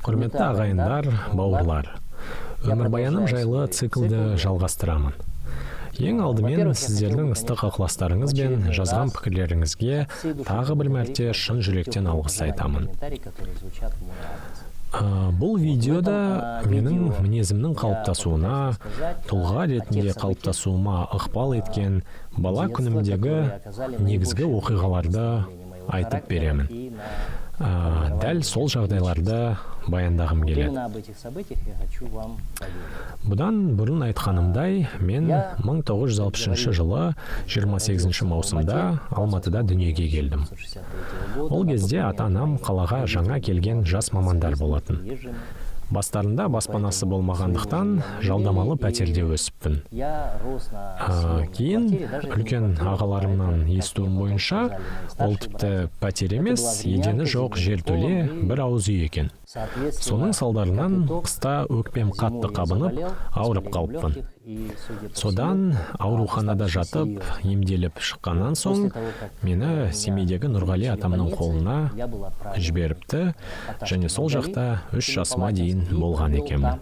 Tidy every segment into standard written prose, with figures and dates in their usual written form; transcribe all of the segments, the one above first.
Құрметті ағайындар, бауырлар, өмірбаяным жайлы циклді жалғастырамын. Ең алдымен сіздердің ыстық ықыластарыңыз бен жазған пікірлеріңізге тағы бір мәрте шын жүректен алғыс айтамын. Бұл видеода менің мінезімнің қалыптасуына, тұлға ретінде қалыптасуыма ықпал еткен бала күнімдегі негізгі оқиғаларды айтып беремін. Дәл сол жағдайларды баяндағым келеді. Бұдан бұрын айтқанымдай, мен 1960 жылы 28 маусымда Алматыда дүниеге келдім. Ол кезде ата-анам қалаға жаңа келген жас мамандар болатын. Бастарында баспанасы болмағандықтан жалдамалы пәтерде өсіппін. Кейін үлкен ағаларымнан естуім бойынша, ол тіпті пәтер емес, едені жоқ жертөле бір ауыз үй екен. Соның салдарынан қыста өкпем қатты қабынып, ауырып қалыппын. Содан ауруханада жатып, емделіп шыққаннан соң, мені Семейдегі Нұрғали атамның қолына жіберіпті, және сол жақта 3 жасыма дейін болған екенмін.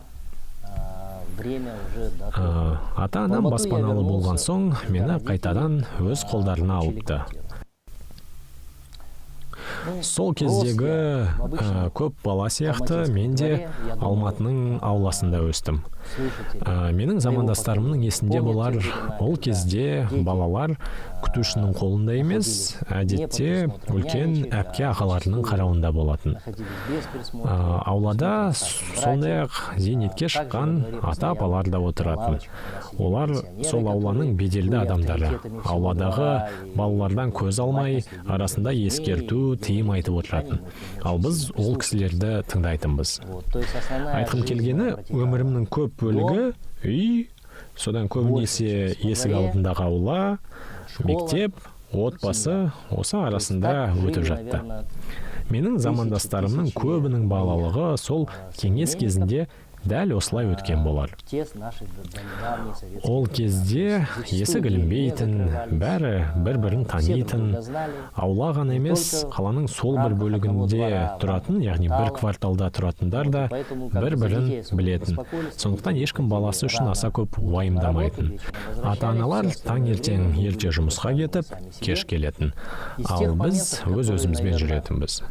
Ата-анам баспаналы болған соң, мені қайтадан өз қолдарына алыпты. Сол кездегі көп бала сияқты мен де Алматының ауласында өстім. Менің замандастарымның есінде болар, ол кезде балалар күтушінің қолында емес, әдетте үлкен әпке ағаларының қарауында болатын. Аулада сондай-ақ зейнетке шыққан ата-апалар да отыратын. Олар сол ауланың беделді адамдары. Ауладағы балалардан көз алмай, арасында ескерту, тыйым айтып отыратын. Ал біз ол кісілерді тыңдайтынбыз. Айтқым келгені, өмірімнің көп бөлігі үй, содан көбінесе есік алдындағы аула, мектеп, отбасы осы арасында өтіп жатты. Менің замандастарымның көбінің балалығы сол кеңес кезінде дәл осылай өткен болар. Ол кезде есік ілінбейтін, бәрі бір-бірін танитын, аула ғана емес, қаланың сол бір бөлігінде тұратын, яғни бір кварталда тұратындар да бір-бірін білетін. Сондықтан ешкім баласы үшін аса көп уайымдамайтын. Ата-аналар таңертең ерте жұмысқа кетіп, кеш келетін. Ал біз өз-өзімізбен жүретінбіз.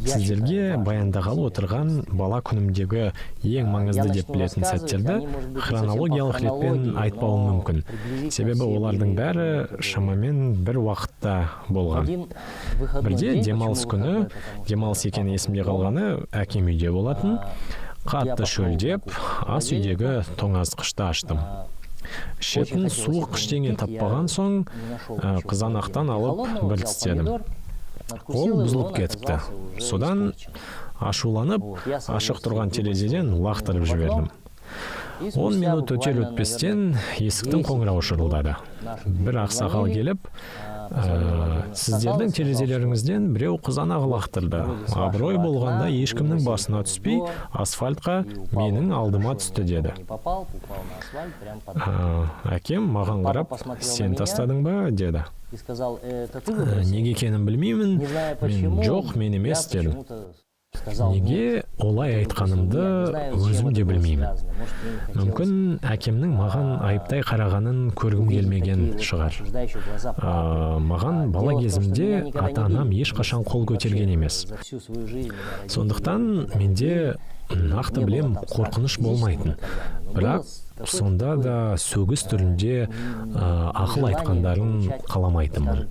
Сіздерге баяндағалы отырған бала күнімдегі ең маңызды деп білетін сәттерді хронологиялық ретпен айтпауым мүмкін. Себебі олардың бәрі шамамен бір уақытта болған. Бірде демалыс күні, демалыс екені есімде қалғаны, әкем үйде болатын. Қатты шөлдеп, ас үйдегі тоңазытқышты аштым. Ішетін суық ештеңе таппаған соң, қызанақтан алып бір тістедім. Ол бұзылып кетіпті. Содан ашуланып, ашық тұрған терезеден лақтырып жібердім. 10 минут өтер-өтпестен есіктің қоңырауы шырылдады. Бір ақсақал келіп, сіздердің терезелеріңізден біреу қызанақ лақтырды. Абырой болғанда ешкімнің басына түспей, асфальтқа менің алдыма түсті деді. Әкем маған қарап, сен тастадың ба, деді. Неге екенін білмеймін, мен жоқ, мен емес дедім. Неге олай айтқанымды өзім де білмеймін. Мүмкін әкемнің маған айыптай қарағанын көргім келмеген шығар. Маған бала кезімде ата-анам ешқашан қол көтерген емес. Сондықтан менде нақты білем қорқыныш болмайтын. Бірақ сонда да сөгіс түрінде ақыл айтқандарын қаламайтынмын.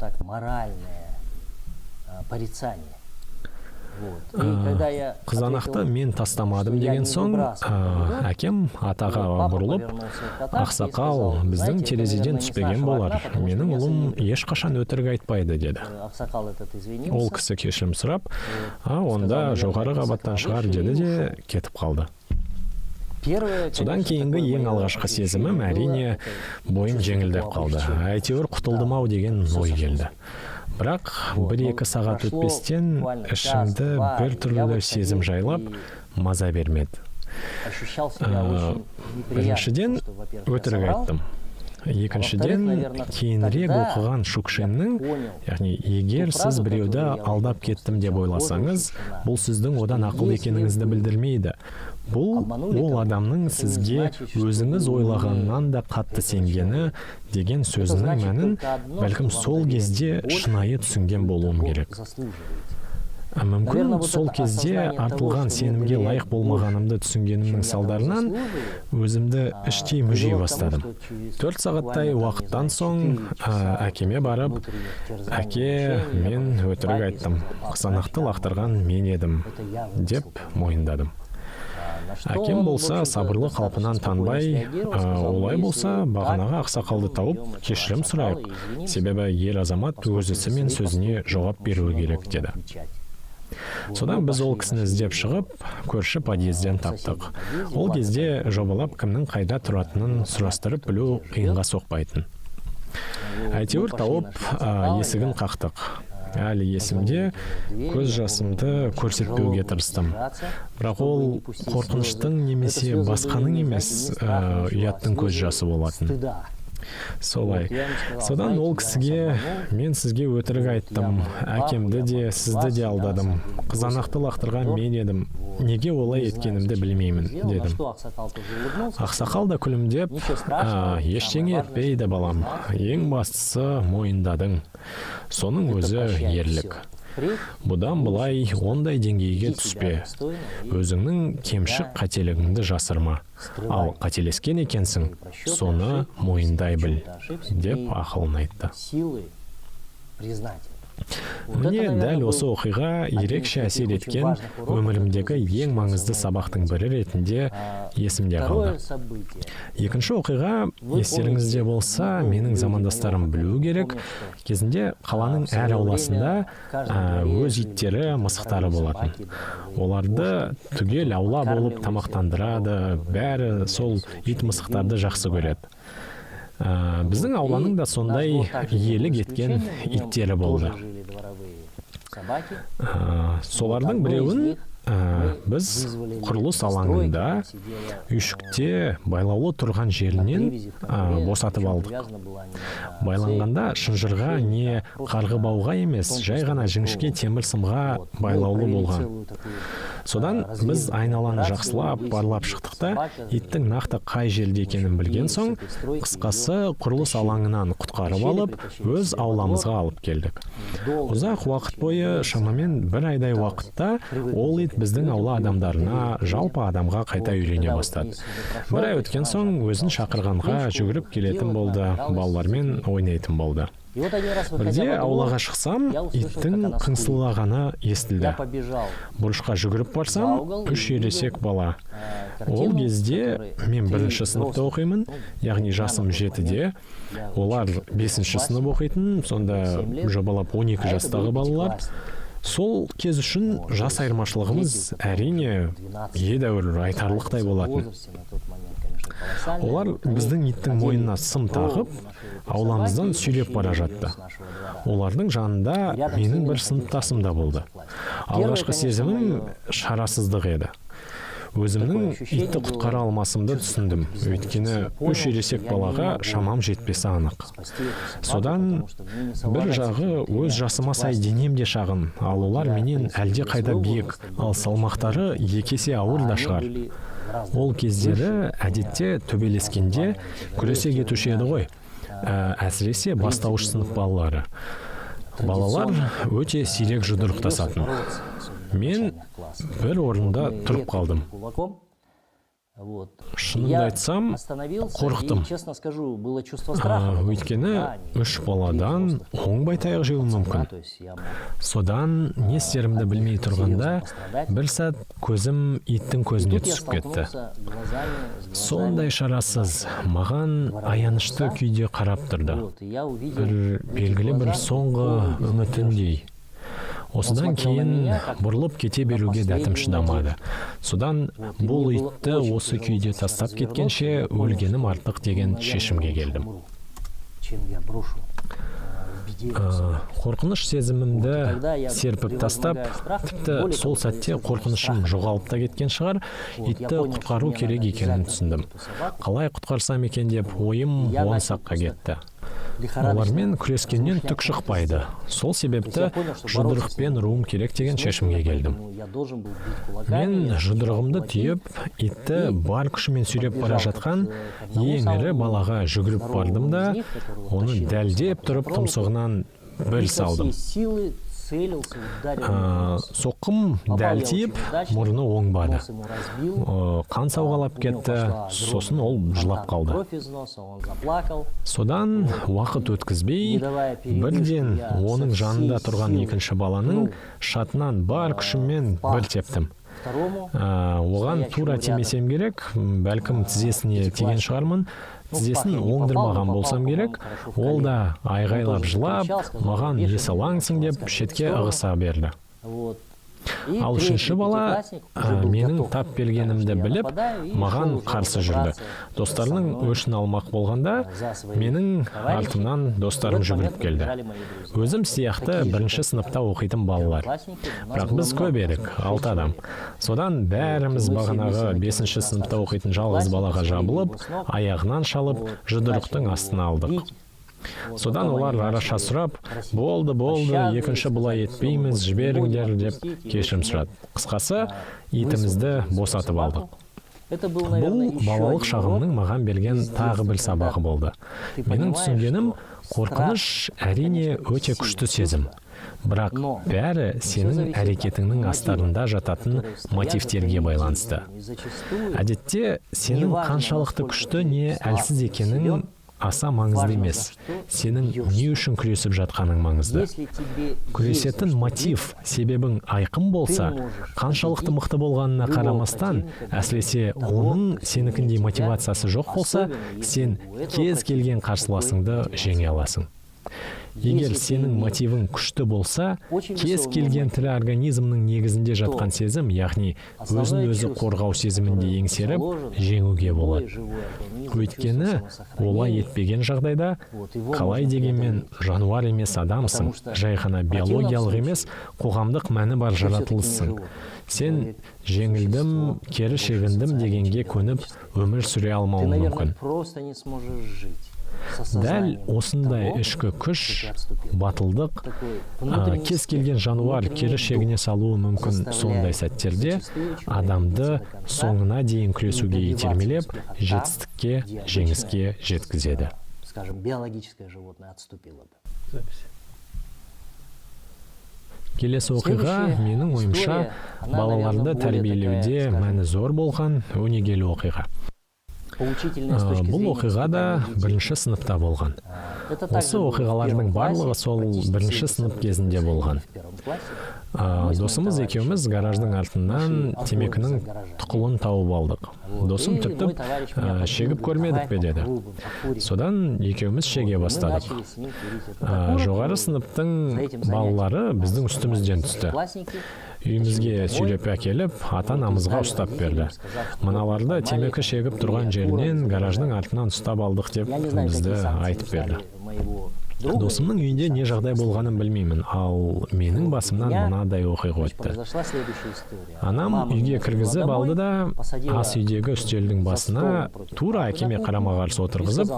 Қызанақты мен тастамадым деген соң, әкем атаға бұрылып, ақсақал, біздің терезеден түспеген болар. Менің ұлым ешқашан өтірік айтпайды, деді. Ол кісі кешірім сұрап, онда жоғары қабаттан шығар, деді де кетіп қалды. Содан кейінгі ең алғашқы сезімім әрине бойым жеңілдеп қалды. Әйтеуір құтылдым-ау деген ой келді. Бірақ 1-2 сағат өтпестен ішімді бір түрлі сезім жайлап, маза бермеді. Біріншіден өтірік айттым. Екіншіден, кейінірек оқыған Шукшиннің, яғни егер сіз біреуді алдап кеттім деп ойласаңыз, бұл сіздің одан ақыл екеніңізді білдірмейді. Бұл ол адамның сізге өзіңіз ойлағаннан да қатты сенгені деген сөзінің мәнін бәлкім сол кезде шынайы түсінген болуым керек. Мүмкін сол кезде артылған сенімге лайық болмағанымды түсінгенімнің салдарынан өзімді іштей мүжей бастадым. 4 сағаттай уақыттан соң әкеме барып, әке, мен өтірік айттым, қызанақты лақтырған мен едім, деп мойындадым. Әкем болса сабырлы қалпынан танбай, олай болса бағанағы ақсақалды тауып кешірім сұрайық, себебі ер азамат өз ісі мен сөзіне жауап беруі керек деді. Содан біз ол кісіні іздеп шығып, көрші подъезден таптық. Ол кезде жобалап кімнің қайда тұратынын сұрастырып білу қиынға соқпайтын. Әйтеуір тауып есігін қақтық. Әлі есімде, көз жасымды көрсетпеуге тырыстым. Бірақ ол қорқыныштың немесе басқаның емес, ұяттың көз жасы болатын. Солай. Содан ол кісіге, мен сізге өтірік айттым, әкемді де, сізді де алдадым. Қызанақты лақтырған мен едім. Неге олай еткенімді білмеймін, дедім. Ақсақал да күлімдеп, ештеңе етпейді балам. Ең бастысы мойындадың. Соның өзі ерлік. Бұдан былай ондай деңгейге түспе. Өзіңнің кемшік қателігіңді жасырма. Ал қателескен екенсің, соны мойындай біл, деп ақылын айтты. Міне дәл осы оқиға ерекше әсер еткен өмірімдегі ең маңызды сабақтың бірі ретінде есімде қалды. Екінші оқиға, естеріңізде болса, менің замандастарым білу керек, кезінде қаланың әр ауласында өз иттері, мысықтары болатын. Оларды түгел аула болып тамақтандырады, бәрі сол ит мысықтарды жақсы көреді. Біздің ауланың да сондай иелі кеткен иттері болды. Солардың біреуін біз құрылыс алаңында үйшікте байлаулы тұрған жерінен босатып алдық. Байланғанда шынжырға не қарғы бауға емес, жай ғана жіңішке темір сымға байлаулы болған. Содан біз айналаны жақсылап барлап шықтық та, иттің нақты қай жерде екенін білген соң, қысқасы құрылыс алаңынан құтқарып алып, өз ауламызға алып келдік. Ұзақ уақыт бойы, шамамен 1 айдай уақытта, ол ит біздің аула адамдарына, жалпы адамға қайта үйрене бастады. 1 ай өткен соң, өзін шақырғанға жүгіріп келетін болды, балалармен ойнайтын болды. Бірде аулаға шықсам, иттің қыңсылағаны естілді. Бұрышқа жүгіріп барсам, 3 ересек бала. Ол кезде мен 1-ші сыныпта оқимын, яғни жасым 7-де. Олар 5-ші сынып оқитын, сонда жобалап 12 жастағы балалар. Сол кез үшін жас айырмашылығымыз әрине едәуір айтарлықтай болатын. Олар біздің иттің мойнына сым тағып, ауламыздан сүйреп бара жатты. Олардың жанында менің бір сыныптасым да болды. Алғашқы сезімім шарасыздық еді. Өзімнің итті құтқара алмасымды түсіндім, өйткені 3 ересек балаға шамам жетпесі анық. Содан бір жағы өз жасыма сай денем де шағын, ал олар менен әлде қайда биік, ал салмақтары 2 есе ауыр да шығар. Ол кездері әдетте төбелескенде күресе кетуші еді ғой. Әсіресе бастауыш сынып балалары. Балалар өте сирек жұдырықтасатын. Мен бір орында тұрып қалдым. Шынымды айтсам, қорықтым. Өйткені 3 баладан оңбай таяқ жеуім мүмкін. Содан не істерімді білмей тұрғанда, бір сәт көзім иттің көзіне түсіп кетті. Сондай шарасыз, маған аянышты күйде қарап тұрды. Белгілі бір соңғы үмітіндей. Осыдан кейін бұрылып кете беруге дәтім шыдамады. Содан бұл итті осы күйде тастап кеткенше өлгенім артық деген шешімге келдім. Қорқыныш сезімімді серпіп тастап, тіпті сол сәтте қорқынышым жоғалып та кеткен шығар, итті құтқару керек екенін түсіндім. Қалай құтқарсам екен деп ойым оң саққа кетті. Олармен күрескеннен түк шықпайды. Сол себепті жұдырықпен ұруым керек деген шешімге келдім. Мен жұдырығымды түйіп, итті бар күшімен сүйреп бара жатқан ең ірі балаға жүгіріп бардым да, оны дәлдеп тұрып тұмсығынан бір салдым. Соққым дәл тиіп, мұрны оңбады. Қан сауғалап кетті, сосын ол жылап қалды. Содан уақыт өткізбей, бірден оның жанында тұрған екінші баланың шатынан бар күшіммен бір тептім. Оған тура тимесем керек, бәлкім тізесіне тиген шығармын. Тізесін оңдырмаған болсам керек, ол да айғайлап жылап, маған есі лаңсың деп шетке ығыса берді. Ал үшінші бала менің тап бергенімді біліп, маған қарсы жүрді. Достарының өшін алмақ болғанда, менің артымнан достарым жүгіріп келді. Өзім сияқты бірінші сыныпта оқитын балалар. Бірақ біз көп едік, 6 адам. Содан бәріміз бағанағы 5-ші сыныпта оқитын жалғыз балаға жабылып, аяғынан шалып, жұдырықтың астына алдық. Содан олар араша сұрап, болды, екінші бұлай етпейміз, жіберіңдер деп кешірім сұрады. Қысқасы, итімізді босатып алдық. Бұл балалық шағымның маған берген тағы бір сабағы болды. Менің түсінгенім, қорқыныш әрине өте күшті сезім. Бірақ бәрі сенің әрекетіңнің астарында жататын мотивтерге байланысты. Әдетте, сенің қаншалықты күшті не әлсіз екенің аса маңызды емес. Сенің не үшін күресіп жатқаның маңызды. Күресетін мотив, себебің айқын болса, қаншалықты мықты болғанына қарамастан, әсіресе оның сенікіндей мотивациясы жоқ болса, сен кез келген қарсыласыңды жеңе аласың. Егер сенің мотивің күшті болса, кез келген тірі организмнің негізінде жатқан сезім, яғни өзін-өзі қорғау сезімінде еңсеріп, жеңуге болады. Өйткені, олай етпеген жағдайда, қалай дегенмен жануар емес адамсың, жай ғана биологиялық емес, қоғамдық мәні бар жаратылыссың. Сен жеңілдім, кері шегіндім дегенге көніп, өмір сүре алмауың мүмкін. Дәл осындай ішкі күш, батылдық, кез келген жануар кері шегіне салуы мүмкін сондай сәттерде адамды соңына дейін күресуге итермелеп, жетістікке, жеңіске жеткізеді. Келесі оқиға менің ойымша балаларды тәрбиелеуде мәні зор болған өнегелі оқиға. Бұл оқиға да 1-ші сыныпта болған. Осы оқиғалардың барлығы сол 1-ші сынып кезінде болған. Досымыз екеуміз гараждың артынан темекінің тұқылын тауып алдық. Досым түртіп, шегіп көрмедік пе деді. Содан екеуміз шеге бастадық. Жоғары сыныптың балалары біздің үстімізден түсті. Үйімізге сүйреп әкеліп, ата-анамызға ұстап берді. Мыналарды темекі шегіп тұрған жерінен гараждың артынан ұстап алдық деп бізді айтып берді. Досымның үйінде не жағдай болғанын білмеймін, ал менің басымнан мынадай оқиға өтті. Анам үйге кіргізіп алды да, ас үйдегі үстелдің басына тура әкеме қарама-қарсы отырғызып,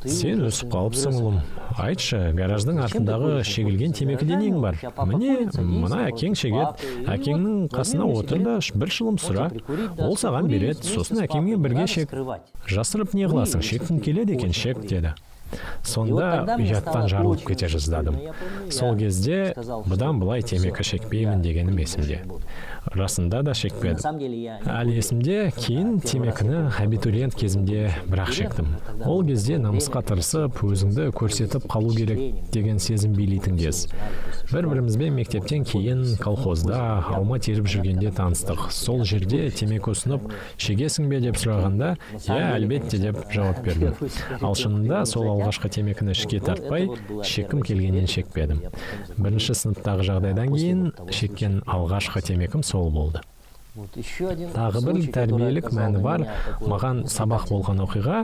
сен өсіп қалыпсың ұлым. Айтшы, гараждың артындағы шегілген темекіде нең бар? Міне, мына әкең шегет, әкеңнің қасына отыр да бір шылым сұра, ол саған береді, сосын әкеңмен бірге шек. Жасырып не қыласың, шеккің келеді екен, шек деді. Сонда ұяттан жарылып кете жаздадым. Сол кезде бұдан былай темекі шекпеймін дегенім есімде. Расында да шекпедім. Әлі есімде, кейін темекіні абитуриент кезімде бірақ шектім. Ол кезде намысқа тырысып, өзіңді көрсетіп қалу керек деген сезім билейтін кез. Бір-бірімізбен мектептен кейін колхозда алма теріп жүргенде таныстық. Сол жерде темекі ұсынып, шегесің бе деп сұрағанда, «Я, әлбетте» деп жауап бердім. Ал шынында сол алғашқы темекіні ішке тартпай, шеккім келгеннен шекпедім. 1-ші сыныптағы жағдайдан кейін шеккен алғашқы темекім сол болды. Тағы бір тәрбиелік мәні бар, маған сабақ болған оқиға,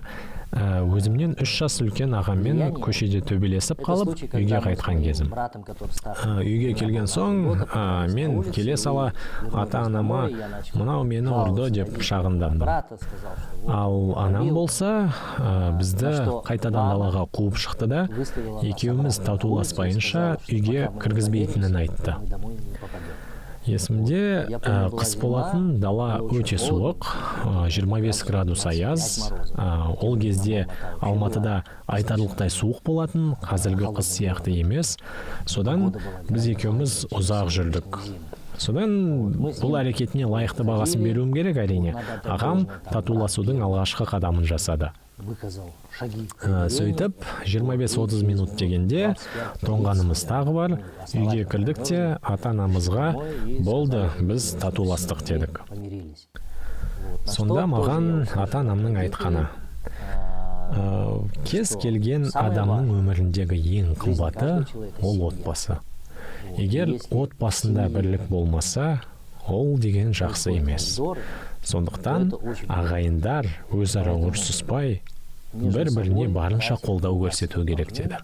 өзімнен 3 жас үлкен ағаммен көшеде төбелесіп қалып, үйге қайтқан кезім. Үйге келген соң, мен келе сала ата-анама мынау мені ұрды деп шағындандым. Ал анам болса, бізді қайтадан далаға қуып шықты да, екеуміз татуласпайынша үйге кіргізбейтінін айтты. Есімде, қыс болатын, дала өте суық, 25 градус аяз. Ол кезде Алматыда айтарлықтай суық болатын, қазіргі қыс сияқты емес. Содан біз екеуміз ұзақ жүрдік. Содан бұл әрекетіне лайықты бағасын беруім керек, әрине. Ағам татуласудың алғашқы қадамын жасады. Сөйтіп, 25-30 минут дегенде тоңғанымыз тағы бар, үйге кірдік те ата-анамызға болды, біз татуластық дедік. Сонда маған ата-анамның айтқаны: кез келген адамның өміріндегі ең қымбаты ол отбасы. Егер отбасында бірлік болмаса, ол деген жақсы емес. Сондықтан ағайындар өзара ұрсыспай, бір-біріне барынша қолдау көрсету керек деді.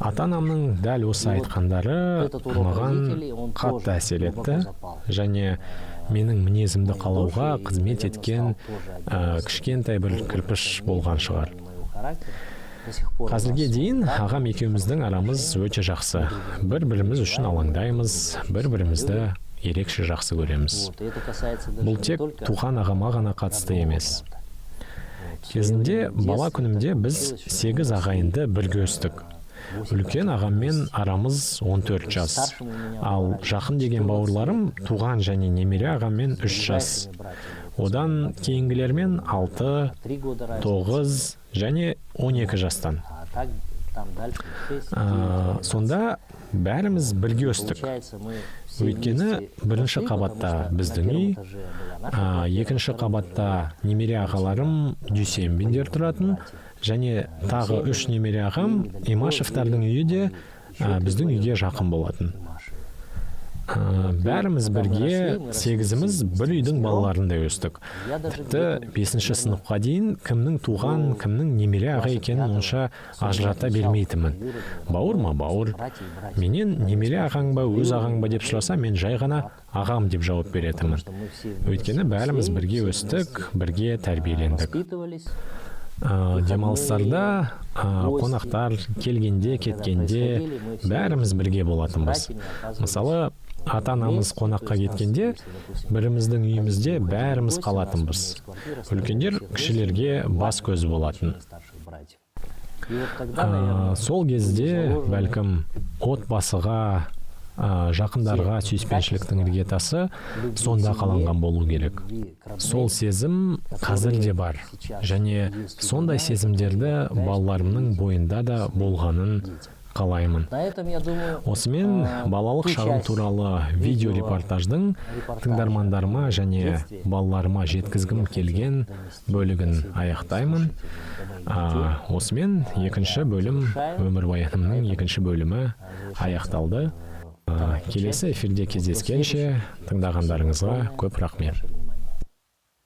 Ата-анамның дәл осы айтқандары маған қатты әсер етті, және менің мінезімді қалауға қызмет еткен кішкентай бір кірпіш болған шығар. Қазірге дейін ағам екеуміздің арамыз өте жақсы. Бір-біріміз үшін алаңдаймыз, бір-бірімізді ерекше жақсы көреміз. Бұл тек туған ағама ғана қатысты емес. Кезінде бала күнімде біз 8 ағайынды бірге өстік. Үлкен ағаммен арамыз 14 жас. Ал жақын деген бауырларым туған және немере ағаммен 3 жас. Одан кейінгілермен 6, 9 және 12 жастан. Сонда бәріміз бірге өстік. Өйткені бірінші қабатта біздің үй, екінші қабатта немере ағаларым Дүйсенбендер тұратын, және тағы 3 немере ағам Имашевтардың үйі де біздің үйге жақын болатын. Бәріміз бірге 8-іміз бір үйдің балаларындай өстік. Тіпті 5-ші сыныпқа дейін кімнің туған, кімнің немере аға екенін онша ажырата бермейтінмін. Бауыр ма бауыр, менен немере ағаң ба, өз ағаң ба деп сұраса, мен жай ғана ағам деп жауап беретінмін. Өйткені бәріміз бірге өстік, бірге тәрбиелендік. Демалыстарда қонақтар келгенде, кеткенде бәріміз бірге болатынбыз. Мысалы, ата-анамыз қонаққа кеткенде, біріміздің үйімізде бәріміз қалатынбыз. Үлкендер кішілерге бас көз болатын. Сол кезде бәлкім отбасыға, жақындарға сүйіспеншіліктің іргетасы сонда қаланған болу керек. Сол сезім қазір де бар, және сондай сезімдерді балаларымның бойында да болғанын қалаймын. Осымен балалық шағым туралы видеорепортаждың тыңдармандарыма және балаларыма жеткізгім келген бөлігін аяқтаймын. Осымен екінші бөлім, өмірбаянымның екінші бөлімі аяқталды. Келесі эфирде кездескенше тыңдағандарыңызға көп рахмет.